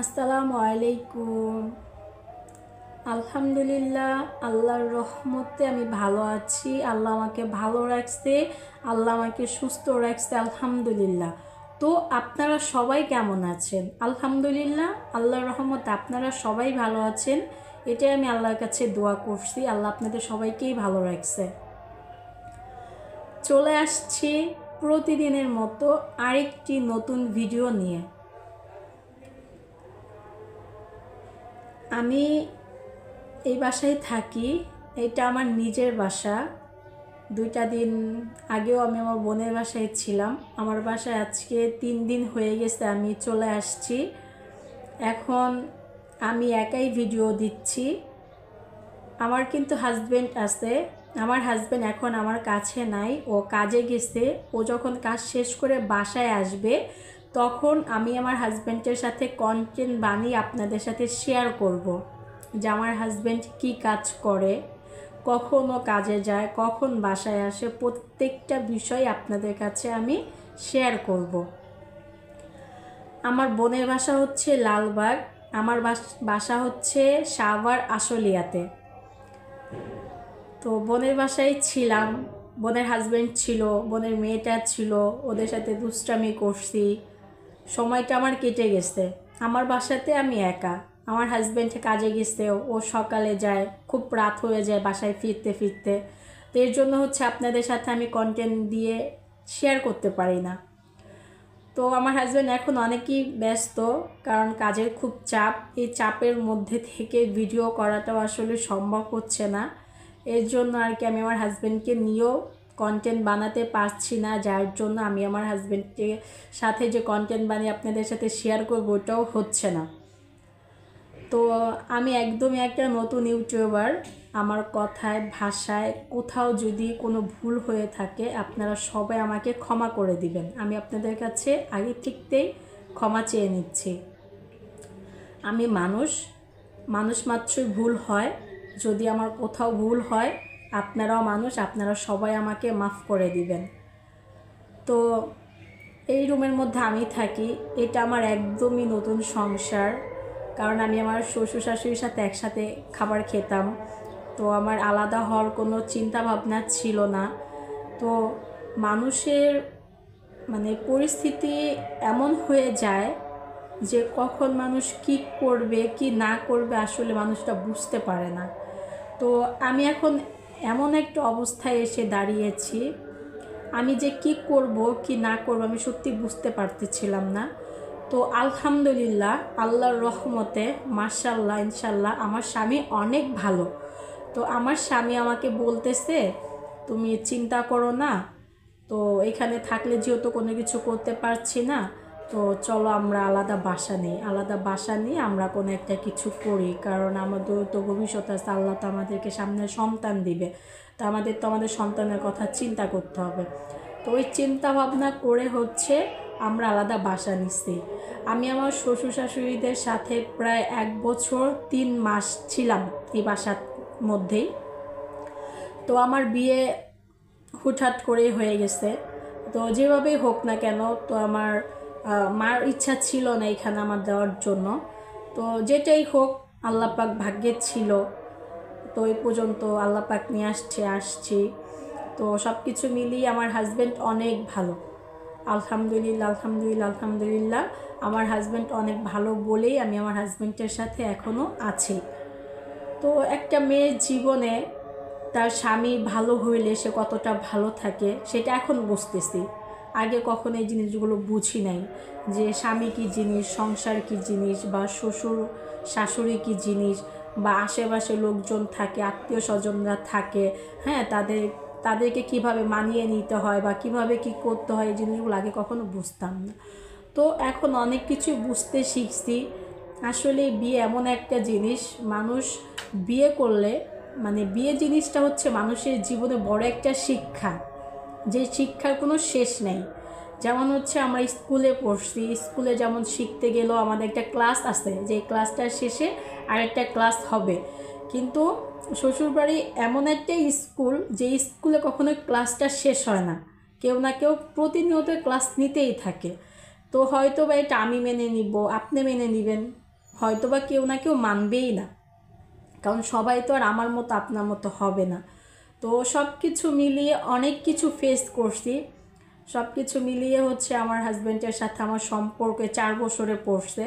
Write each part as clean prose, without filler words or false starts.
আসসালামু আলাইকুম। আলহামদুলিল্লাহ, আল্লাহর রহমতে আমি ভালো আছি। আল্লাহ আমাকে ভালো রাখছে, আল্লাহ আমাকে সুস্থ রাখছে, আলহামদুলিল্লাহ। তো আপনারা সবাই কেমন আছেন? আলহামদুলিল্লাহ, আল্লাহর রহমতে আপনারা সবাই ভালো আছেন, এটাই আমি আল্লাহর কাছে দোয়া করছি। আল্লাহ আপনাদের সবাইকেই ভালো রাখছে। চলে আসছি প্রতিদিনের মতো আরেকটি নতুন ভিডিও নিয়ে। আমি এই বাসায় থাকি, এটা আমার নিজের বাসা। 2টা দিন আগেও আমি আমার বোনের বাসায় ছিলাম। আমার বাসায় আজকে 3 দিন হয়ে গেছে আমি চলে আসছি। এখন আমি একাই ভিডিও দিচ্ছি। আমার কিন্তু হাজব্যান্ড আছে। আমার হাজব্যান্ড এখন আমার কাছে নাই, ও কাজে গেছে। ও যখন কাজ শেষ করে বাসায় আসবে তখন আমি আমার হাজব্যান্ডের সাথে কন্টেন্ট বানিয়ে আপনাদের সাথে শেয়ার করব যে আমার হাজব্যান্ড কি কাজ করে, কখন ও কাজে যায়, কখন বাসায় আসে, প্রত্যেকটা বিষয় আপনাদের কাছে আমি শেয়ার করব। আমার বোনের বাসা হচ্ছে লালবাগ, আমার বাসা হচ্ছে সাভার আশুলিয়াতে। তো বোনের বাসায় ছিলাম, বোনের হাজব্যান্ড ছিল, বোনের মেয়েটা ছিল, ওদের সাথে দুষ্টামি করছি, সময়টা আমার কেটে গেছে। আমার বাসাতে আমি একা, আমার হাজব্যান্ড কাজে গেছে, ও সকালে যায়, খুব রাত হয়ে যায় বাসায় ফিরতে ফিরতে। তো এর জন্য হচ্ছে আপনাদের সাথে আমি কন্টেন্ট দিয়ে শেয়ার করতে পারি না। তো আমার হাজব্যান্ড এখন অনেকই ব্যস্ত, কারণ কাজের খুব চাপ। এই চাপের মধ্যে থেকে ভিডিও করাটাও আসলে সম্ভব হচ্ছে না। এর জন্য আর কি আমি আমার হাজব্যান্ডকে নিয়েও কন্টেন্ট বানাতে পারছি না, যার জন্য আমি আমার হাজব্যান্ডের সাথে যে কন্টেন্ট বানিয়ে আপনাদের সাথে শেয়ার করবো ওটাও হচ্ছে না। তো আমি একদমই একটা নতুন ইউটিউবার। আমার কথায় ভাষায় কোথাও যদি কোনো ভুল হয়ে থাকে আপনারা সবাই আমাকে ক্ষমা করে দিবেন। আমি আপনাদের কাছে আগে থেকেই ক্ষমা চেয়ে নিচ্ছি। আমি মানুষ মাত্রই ভুল হয়। যদি আমার কোথাও ভুল হয়, আপনারাও মানুষ, আপনারা সবাই আমাকে মাফ করে দিবেন। তো এই রুমের মধ্যে আমি থাকি, এটা আমার একদমই নতুন সংসার। কারণ আমি আমার শ্বশুর শাশুড়ির সাথে একসাথে খাবার খেতাম, তো আমার আলাদা হওয়ার কোনো চিন্তা ভাবনা ছিল না। তো মানুষের পরিস্থিতি এমন হয়ে যায় যে কখন মানুষ কি করবে কি না করবে আসলে মানুষটা বুঝতে পারে না। তো আমি এখন এমন একটা অবস্থায় এসে দাঁড়িয়েছি, আমি যে কি করব কি না করব আমি সত্যি বুঝতে পারতেছিলাম না। তো আলহামদুলিল্লাহ, আল্লাহর রহমতে মাশাআল্লাহ ইনশাল্লাহ আমার স্বামী অনেক ভালো। তো আমার স্বামী আমাকে বলতেছে তুমি চিন্তা করো না, তো এখানে থাকলে যেহেতু কোনো কিছু করতে পারছি না, তো চলো আমরা আলাদা বাসা নিয়ে আমরা কোনো একটা কিছু করি। কারণ আমাদের তো ভবিষ্যৎ আছে, আল্লাহ তো আমাদেরকে সামনে সন্তান দিবে, তো আমাদের সন্তানের কথা চিন্তা করতে হবে। তো ওই চিন্তা ভাবনা করে হচ্ছে আমরা আলাদা বাসা নিচ্ছি। আমি আমার শ্বশুর শাশুড়িদের সাথে প্রায় 1 বছর 3 মাস ছিলাম এই বাসার মধ্যেই। তো আমার বিয়ে হুটহাট করেই হয়ে গেছে। তো যেভাবেই হোক না কেন, তো আমার মার ইচ্ছা ছিল না এখানে আমার দেওয়ার জন্য। তো যেটাই হোক আল্লাহ পাক ভাগ্যে ছিল, তো এই পর্যন্ত আল্লাহ পাক নিয়ে আসছি। তো সব কিছু মিলিয়ে আমার হাজব্যান্ড অনেক ভালো, আলহামদুলিল্লাহ আলহামদুলিল্লাহ আলহামদুলিল্লাহ। আমার হাজব্যান্ড অনেক ভালো বলেই আমি আমার হাজব্যান্ডের সাথে এখনও আছি। তো একটা মেয়ের জীবনে তার স্বামী ভালো হইলে সে কতটা ভালো থাকে সেটা এখন বুঝতেছি। আগে কখনো এই জিনিসগুলো বুঝি নাই, যে স্বামী কী জিনিস, সংসার কী জিনিস, বা শ্বশুর শাশুড়ি কী জিনিস, বা আশেপাশে লোকজন থাকে, আত্মীয় স্বজনরা থাকে, হ্যাঁ, তাদেরকে কিভাবে মানিয়ে নিতে হয় বা কিভাবে কি করতে হয়, এই জিনিসগুলো আগে কখনো বুঝতাম না। তো এখন অনেক কিছু বুঝতে শিখছি। আসলে বিয়ে এমন একটা জিনিস, মানুষ বিয়ে করলে বিয়ে জিনিসটা হচ্ছে মানুষের জীবনে বড় একটা শিক্ষা, যে শিক্ষার কোনো শেষ নেই। যেমন হচ্ছে আমরা স্কুলে পড়ছি, স্কুলে যেমন শিখতে গেলেও আমাদের একটা ক্লাস আছে, যে ক্লাসটার শেষে আরেকটা ক্লাস হবে। কিন্তু শ্বশুরবাড়ি এমন একটা স্কুল, যে স্কুলে কখনো ক্লাসটা শেষ হয় না, কেউ না কেউ প্রতিনিয়ত ক্লাস নিতেই থাকে। তো হয়তো বা এটা আমি মেনে নিব, আপনি মেনে নেবেন, হয়তোবা কেউ না কেউ মানবেই না, কারণ সবাই তো আর আমার মতো আপনার মতো হবে না। তো সব কিছু মিলিয়ে অনেক কিছু ফেস করছি। সব কিছু মিলিয়ে হচ্ছে আমার হাজব্যান্ডের সাথে আমার সম্পর্কে 4 বছরে পড়ছে।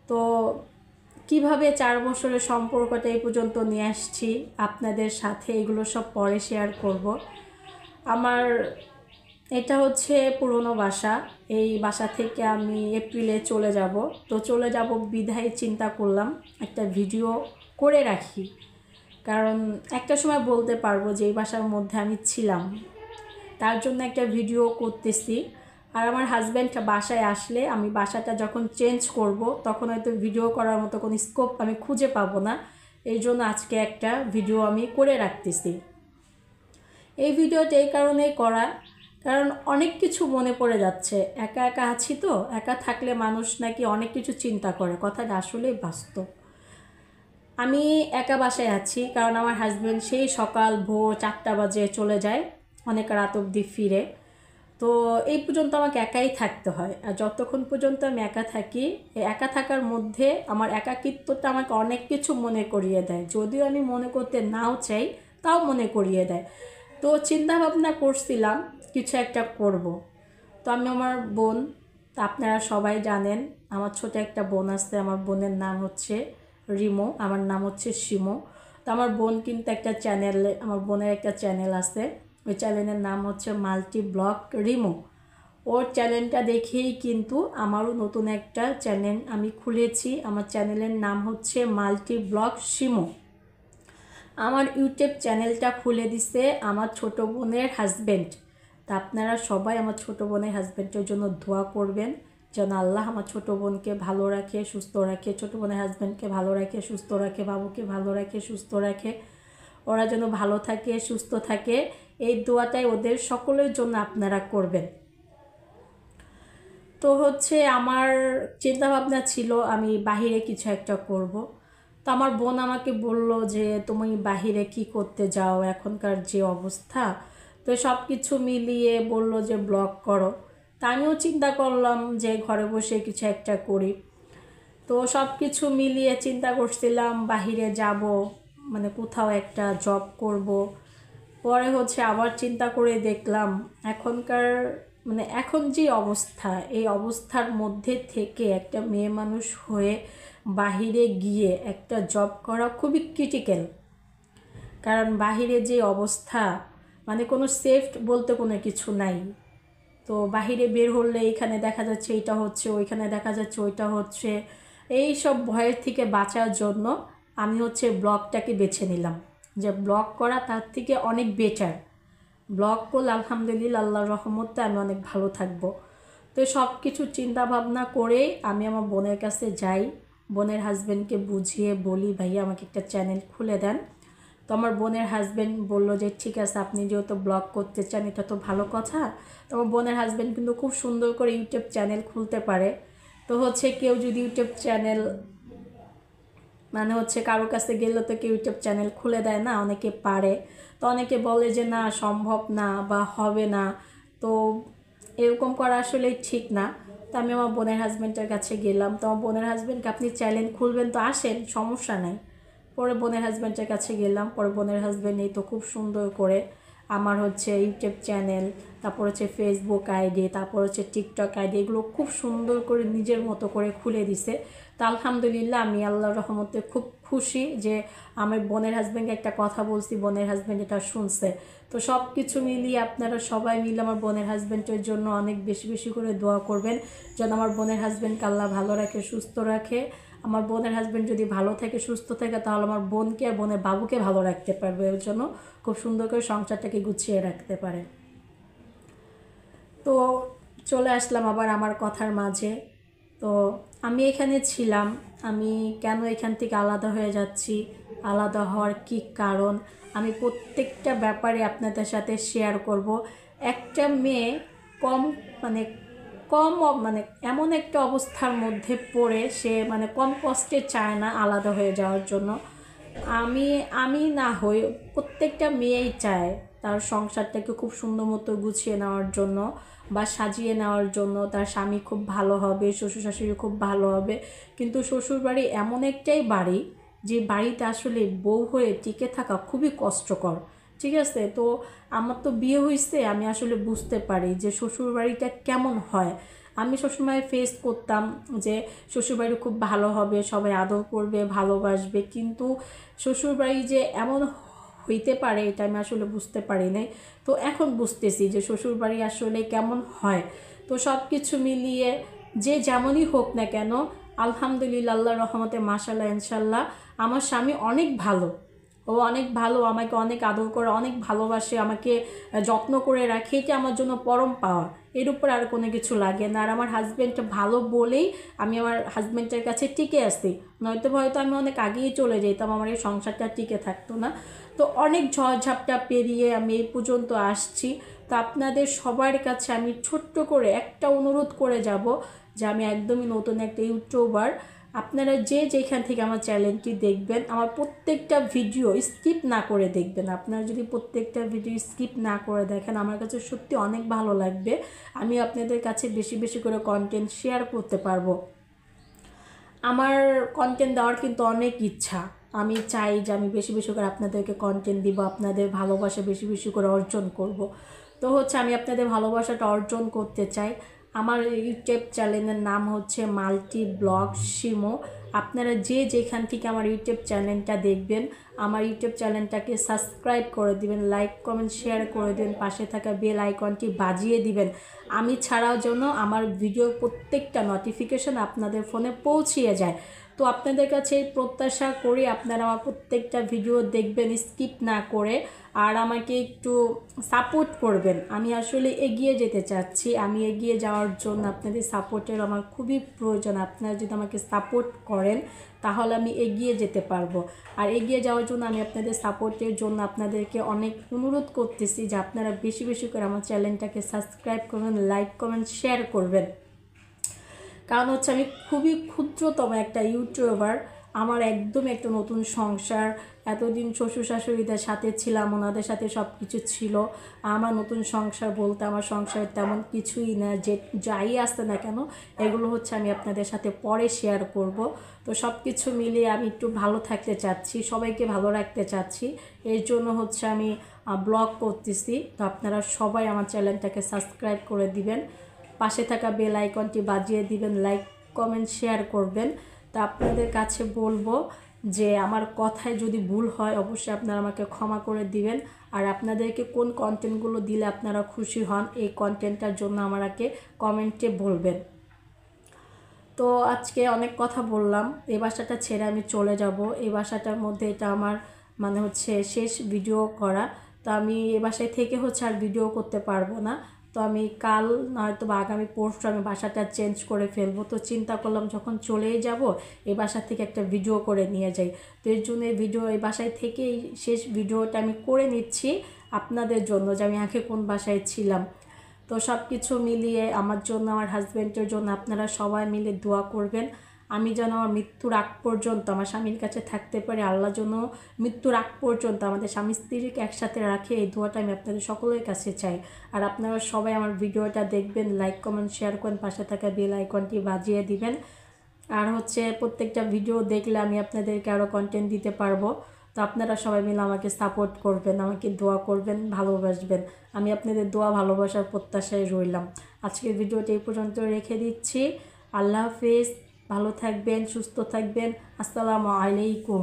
তো কিভাবে 4 বছরের সম্পর্কটা এই পর্যন্ত নিয়ে আসছি আপনাদের সাথে, এগুলো সব পরে শেয়ার করব। আমার এটা হচ্ছে পুরনো বাসা। এই বাসা থেকে আমি এপ্রিলে চলে যাব। তো চলে যাব বিধায় চিন্তা করলাম একটা ভিডিও করে রাখি, কারণ একটা সময় বলতে পারবো যে এই বাসার মধ্যে আমি ছিলাম, তার জন্য একটা ভিডিও করতেছি। আর আমার হাজব্যান্ড বাসায় আসলে আমি বাসাটা যখন চেঞ্জ করব তখন হয়তো ভিডিও করার মতো কোনো স্কোপ আমি খুঁজে পাবো না, এই জন্য আজকে একটা ভিডিও আমি করে রাখতেছি। এই ভিডিওটা এই কারণেই করা, কারণ অনেক কিছু মনে পড়ে যাচ্ছে। একা একা আছি তো, একা থাকলে মানুষ নাকি অনেক কিছু চিন্তা করে, কথাটা আসলেই বাস্তব। আমি একা বাসায় আছি কারণ আমার হাজব্যান্ড সেই সকাল ভোর 4টা বাজে চলে যায়, অনেক রাত অবধি ফিরে। তো এই পর্যন্ত আমাকে একাই থাকতে হয়। আর যতক্ষণ পর্যন্ত আমি একা থাকি, এই একা থাকার মধ্যে আমার একাকিত্বটা আমাকে অনেক কিছু মনে করিয়ে দেয়, যদিও আমি মনে করতে নাও চাই তাও মনে করিয়ে দেয়। তো চিন্তা ভাবনা করছিলাম কিছু একটা করব। তো আমি আমার বোন, তা আপনারা সবাই জানেন আমার ছোট একটা বোন আছে, আমার বোনের নাম হচ্ছে রিমো, আমার নাম হচ্ছে শিমো। তো আমার বোন কিন্তু একটা চ্যানেলে, আমার বোনের একটা চ্যানেল আছে, ওই চ্যানেলের নাম হচ্ছে মাল্টি ব্লগ রিমো। ওর চ্যানেলটা দেখেই কিন্তু আমারও নতুন একটা চ্যানেল আমি খুলেছি, আমার চ্যানেলের নাম হচ্ছে মাল্টি ব্লগ শিমো। আমার ইউটিউব চ্যানেলটা খুলে দিছে আমার ছোট বোনের হাজব্যান্ড। তা আপনারা সবাই আমার ছোট বোনের হাজব্যান্ডের জন্য দোয়া করবেন যেন আল্লাহ আমার ছোট বোনকে ভালো রাখে, সুস্থ রাখে, ছোট বোনের হাজব্যান্ডকে ভালো রাখে, সুস্থ রাখে, বাবুকে ভালো রাখে, সুস্থ রাখে, ওরা যেন ভালো থাকে, সুস্থ থাকে। এই দোয়াটাই ওদের সকলের জন্য আপনারা করবেন। তো হচ্ছে আমার চিন্তা ভাবনা ছিল আমি বাহিরে কিছু একটা করব। তো আমার বোন আমাকে বলল যে তুমি বাহিরে কি করতে যাও, এখনকার যে অবস্থা। তো সব কিছু মিলিয়ে বলল যে ব্লগ করো। তা আমিও চিন্তা করলাম যে ঘরে বসে কিছু একটা করি। তো সব কিছু মিলিয়ে চিন্তা করছিলাম বাহিরে যাব, মানে কোথাও একটা জব করব। পরে হচ্ছে আবার চিন্তা করে দেখলাম এখনকার, মানে এখন যে অবস্থা, এই অবস্থার মধ্যে থেকে একটা মেয়ে মানুষ হয়ে বাহিরে গিয়ে একটা জব করা খুবই ক্রিটিক্যাল। কারণ বাহিরে যে অবস্থা, মানে কোনো সেফ বলতে কোনো কিছু নাই। তো বাহিরে বের হলে এইখানে দেখা যাচ্ছে এটা হচ্ছে, ওইখানে দেখা যাচ্ছে ওইটা হচ্ছে, এই সব ভয়ের থেকে বাঁচার জন্য আমি হচ্ছে ব্লগটাকে বেছে নিলাম, যে ব্লগ করা তার থেকে অনেক বেটার। ব্লগ করলে আলহামদুলিল্লাহ আল্লাহর রহমতে আমি অনেক ভালো থাকবো। তো সব কিছু চিন্তা ভাবনা করে আমি আমার বোনের কাছে যাই, বোনের হাজব্যান্ডকে বুঝিয়ে বলি ভাইয়া আমাকে একটা চ্যানেল খুলে দেন। তো আমার বোনের হাজব্যান্ড বললো যে ঠিক আছে, আপনি যেহেতু ব্লগ করতে চান এটা তো ভালো কথা। তো আমার বোনের হাজব্যান্ড কিন্তু খুব সুন্দর করে ইউটিউব চ্যানেল খুলতে পারে। তো হচ্ছে কেউ যদি ইউটিউব চ্যানেল, মানে হচ্ছে কারোর কাছে গেলে তো কেউ ইউটিউব চ্যানেল খুলে দেয় না, অনেকে পারে। তো অনেকে বলে যে না সম্ভব না বা হবে না, তো এরকম করা আসলে ঠিক না। তো আমি আমার বোনের হাজব্যান্ডের কাছে গেলাম, তো আমার বোনের হাজব্যান্ডকে আপনি চ্যানেল খুলবেন তো আসেন, সমস্যা নাই। পরে বোনের হাজব্যান্ডের কাছে গেলাম, পরে বোনের হাজব্যান্ড এই তো খুব সুন্দর করে আমার হচ্ছে ইউটিউব চ্যানেল, তারপর হচ্ছে ফেসবুক আইডি, তারপর হচ্ছে টিকটক আইডি, এগুলো খুব সুন্দর করে নিজের মতো করে খুলে দিছে। তো আলহামদুলিল্লাহ আমি আল্লাহর রহমতে খুব খুশি যে আমার বোনের হাজব্যান্ডকে একটা কথা বলছি, বোনের হাজব্যান্ড এটা শুনছে। তো সব কিছু মিলিয়ে আপনারা সবাই মিলে আমার বোনের হাজব্যান্ডের জন্য অনেক বেশি বেশি করে দোয়া করবেন যেন আমার বোনের হাজব্যান্ডকে আল্লাহ ভালো রাখে, সুস্থ রাখে। আমার বোনের হাজব্যান্ড যদি ভালো থাকে, সুস্থ থাকে, তাহলে আমার বোনকে আর বোনের বাবুকে ভালো রাখতে পারবে, এর জন্য খুব সুন্দর করে সংসারটাকে গুছিয়ে রাখতে পারে। তো চলে আসলাম আবার আমার কথার মাঝে। তো আমি এখানে ছিলাম, আমি কেন এখান থেকে আলাদা হয়ে যাচ্ছি, আলাদা হওয়ার কী কারণ, আমি প্রত্যেকটা ব্যাপারে আপনাদের সাথে শেয়ার করব। একটা মেয়ে কম মানে মানে এমন একটা অবস্থার মধ্যে পড়ে সে মানে কম কষ্টে চায় না আলাদা হয়ে যাওয়ার জন্য। আমি না হই, প্রত্যেকটা মেয়েই চায় তার সংসারটাকে খুব সুন্দর মতো গুছিয়ে নেওয়ার জন্য, বা সাজিয়ে নেওয়ার জন্য, তার স্বামী খুব ভালো হবে, শ্বশুর শাশুড়ি খুব ভালো হবে। কিন্তু শ্বশুরবাড়ি এমন একটাই বাড়ি যে বাড়িতে আসলে বউ হয়ে টিকে থাকা খুবই কষ্টকর, ঠিক আছে? তো আমার তো বিয়ে হয়েছে, আমি আসলে বুঝতে পারি যে শ্বশুরবাড়িটা কেমন হয়। আমি সবসময় ফেস করতাম যে শ্বশুরবাড়ি খুব ভালো হবে, সবাই আদর করবে, ভালোবাসবে, কিন্তু শ্বশুরবাড়ি যে এমন হইতে পারে এটা আমি আসলে বুঝতে পারি নাই। তো এখন বুঝতেছি যে শ্বশুরবাড়ি আসলে কেমন হয়। তো সব কিছু মিলিয়ে যে যেমনই হোক না কেন, আলহামদুলিল্লাহ, আল্লাহর রহমতে, মাশাআল্লাহ, ইনশাল্লাহ, আমার স্বামী অনেক ভালো। ও অনেক ভালো, আমাকে অনেক আদর করে, অনেক ভালোবাসে, আমাকে যত্ন করে রাখে, এটা আমার জন্য পরম পাওয়া। এর উপর আর কোনো কিছু লাগে না। আর আমার হাজব্যান্ড ভালো বলেই আমি আমার হাজব্যান্ডের কাছে টিকে আসি, নয়তো হয়তো আমি অনেক আগেই চলে যেতাম, আমার এই সংসারটা টিকে থাকতো না। তো অনেক ঝড়ঝাপটা পেরিয়ে আমি এই পর্যন্ত আসছি। তো আপনাদের সবার কাছে আমি ছোট্ট করে একটা অনুরোধ করে যাব যে আমি একদমই নতুন একটা ইউটিউবার। আপনারা যে যেখান থেকে আমার চ্যানেলটি দেখবেন, আমার প্রত্যেকটা ভিডিও স্কিপ না করে দেখবেন। আপনারা যদি প্রত্যেকটা ভিডিও স্কিপ না করে দেখেন, আমার কাছে সত্যি অনেক ভালো লাগবে। আমি আপনাদের কাছে বেশি বেশি করে কন্টেন্ট শেয়ার করতে পারবো। আমার কন্টেন্ট দেওয়ার কিন্তু অনেক ইচ্ছা। আমি চাই যে আমি বেশি বেশি করে আপনাদেরকে কন্টেন্ট দিব, আপনাদের ভালোবাসা বেশি বেশি করে অর্জন করব। তো হচ্ছে আমি আপনাদের ভালোবাসাটা অর্জন করতে চাই। আমার ইউটিউব চ্যানেলের নাম হচ্ছে মাল্টি ব্লগ শিমু। আপনারা যে যেখান থেকে আমার ইউটিউব চ্যানেলটা দেখবেন, আমার ইউটিউব চ্যানেলটাকে সাবস্ক্রাইব করে দিবেন, লাইক কমেন্ট শেয়ার করে দিবেন, পাশে থাকা বেল আইকনটি বাজিয়ে দিবেন। আমি ছাড়াও যেন আমার ভিডিও প্রত্যেকটা নোটিফিকেশন আপনাদের ফোনে পৌঁছিয়ে যায়। তো আপনাদের কাছে প্রত্যাশা করি আপনারা আমার প্রত্যেকটা ভিডিও দেখবেন স্কিপ না করে, আর আমাকে একটু সাপোর্ট করবেন। আমি আসলে এগিয়ে যেতে চাচ্ছি, আমি এগিয়ে যাওয়ার জন্য আপনাদের সাপোর্টের আমার খুবই প্রয়োজন। আপনারা যদি আমাকে সাপোর্ট করেন তাহলে আমি এগিয়ে যেতে পারবো। আর এগিয়ে যাওয়ার জন্য আমি আপনাদের সাপোর্টের জন্য আপনাদেরকে অনেক অনুরোধ করতেছি যে আপনারা বেশি বেশি করে আমার চ্যানেলটাকে সাবস্ক্রাইব করবেন, লাইক কমেন্ট শেয়ার করবেন। কারণ হচ্ছে আমি খুবই ক্ষুদ্রতম একটা ইউটিউবার, আমার একদম একটা নতুন সংসার। এতদিন শ্বশুর শাশুড়িদের সাথে ছিলাম, ওনাদের সাথে সব কিছু ছিল। আমার নতুন সংসার বলতে আমার সংসার তেমন কিছুই না, যে যাই আসতে না কেন এগুলো হচ্ছে আমি আপনাদের সাথে পরে শেয়ার করব। তো সব কিছু মিলিয়ে আমি একটু ভালো থাকতে চাচ্ছি, সবাইকে ভালো রাখতে চাচ্ছি, এর জন্য হচ্ছে আমি ব্লগ করতেছি। তো আপনারা সবাই আমার চ্যানেলটাকে সাবস্ক্রাইব করে দিবেন, পাশে থাকা বেল আইকনটি বাজিয়ে দিবেন, লাইক কমেন্ট শেয়ার করবেন। তো আপনাদের কাছে বলবো যে আমার কথায় যদি ভুল হয় অবশ্যই আপনারা আমাকে ক্ষমা করে দিবেন। আর আপনাদেরকে কোন কন্টেন্টগুলো দিলে আপনারা খুশি হন এই কন্টেন্টটার জন্য আমাকে কমেন্টে বলবেন। তো আজকে অনেক কথা বললাম, এই বাসাটা ছেড়ে আমি চলে যাব। এই বাসাটার মধ্যে এটা আমার মানে হচ্ছে শেষ ভিডিও করা। তো আমি এ বাসায় থেকে হচ্ছে আর ভিডিও করতে পারবো না। তো আমি কাল নয়তো বা আগামী পরশু আমি বাসাটা চেঞ্জ করে ফেলবো। তো চিন্তা করলাম যখন চলেই যাব এই বাসা থেকে একটা ভিডিও করে নিয়ে যাই। তো এর জন্য এই ভিডিও এই বাসায় থেকেই শেষ ভিডিওটা আমি করে নিচ্ছি আপনাদের জন্য, যে আমি আগে কোন বাসায় ছিলাম। তো সব কিছু মিলিয়ে আমার জন্য, আমার হাজব্যান্ডের জন্য আপনারা সবাই মিলে দোয়া করবেন। আমি যেন আমার মৃত্যুর আগ পর্যন্ত আমার স্বামীর কাছে থাকতে পারি, আল্লাহ যেন মৃত্যুর আগ পর্যন্ত আমাদের স্বামী স্ত্রীকে একসাথে রাখে, এই দোয়াটা আমি আপনাদের সকলের কাছে চাই। আর আপনারা সবাই আমার ভিডিওটা দেখবেন, লাইক কমেন্ট শেয়ার করেন, পাশে থাকা বেল আইকনটি বাজিয়ে দিবেন। আর হচ্ছে প্রত্যেকটা ভিডিও দেখলে আমি আপনাদেরকে আরও কন্টেন্ট দিতে পারবো। তো আপনারা সবাই মিলে আমাকে সাপোর্ট করবেন, আমাকে দোয়া করবেন, ভালোবাসবেন। আমি আপনাদের দোয়া ভালোবাসার প্রত্যাশায় রইলাম। আজকের ভিডিওটা এই পর্যন্ত রেখে দিচ্ছি। আল্লাহ হাফেজ, ভালো থাকবেন, সুস্থ থাকবেন। আসসালামু আলাইকুম।